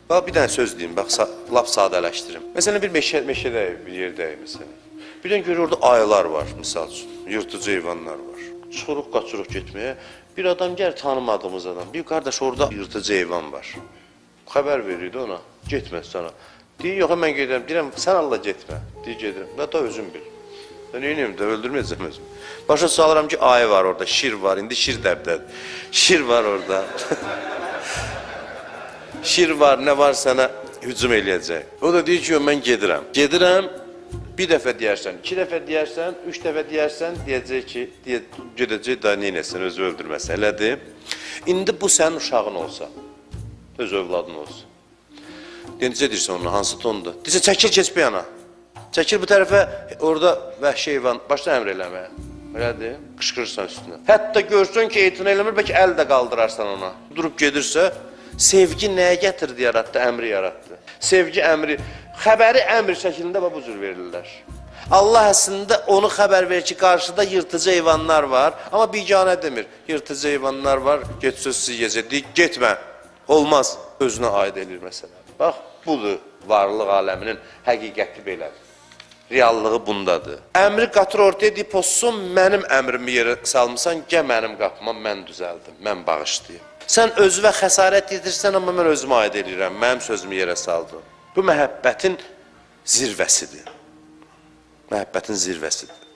Bax, bir dənə söz deyim, bax, lap sadələşdirim. Məsələn, bir meşədəyik, bir yerdəyik, məsələn. Bir dənə görür, orada ayılar var, misal üçün, yırtıcı heyvanlar var. Çıxırıq, qaçırıq getməyə. Bir adam gəlir, tanımadığımız adam. Bir qardaş, orada yırtıcı heyvan var. Xəbər verirdi ona, getmə sana. Deyir, yox, mən gedirəm. Deyirəm, sən Allah getmə. Deyir, gedirəm. Və da özüm bil. Ben neyim de öldürmeyeceğim özümü. Başa salıram ki ayı var orada, şir var. İndi şir dəbdədir. Şir var orada. Şir var, ne var sana hücum eləyəcək. O da deyir ki, mən gedirəm. Gedirəm, bir dəfə deyərsən, iki dəfə deyərsən, üç dəfə deyərsən, deyəcək ki, gedəcək da neynəsən, özü öldürməsən. Elədir. İndi bu sənin uşağın olsa, öz övladın olsa. Necə deyirsən ona, hansı tonda? Deyirsən, çəkil, keç bir yana. Çəkil bu tərəfə, orada vəhşi heyvan, başla əmr eləməyə. Elədir, qışqırırsan üstünə. Hətta görsün ki, etina eləmir, bəlkə əl də qaldırarsan ona. Durub gedirsə, sevgi nəyə gətirdi, yaratdı, əmri yaratdı. Sevgi əmri, xəbəri əmr şəklində bu cür verirlər. Allah əslində onu xəbər verir ki, qarşıda yırtıcı heyvanlar var, amma biganə demir. Yırtıcı heyvanlar var, get sözsüz yiyəcək, deyik, getmə, olmaz. Özünə aid edir məsələn. Bax, budur varlıq aləminin həqiqəti belədir. Reallığı bundadır. Əmri qatır ortaya deyib, olsun, mənim əmrimi yerə salmışsan, gəl mənim qapıma, mən düzəldim, mən bağışlayayım. Sən özünə xəsarət yetirsən, amma mən özümə aid edirəm, mənim sözümü yerə saldım. Bu məhəbbətin zirvəsidir. Məhəbbətin zirvəsidir.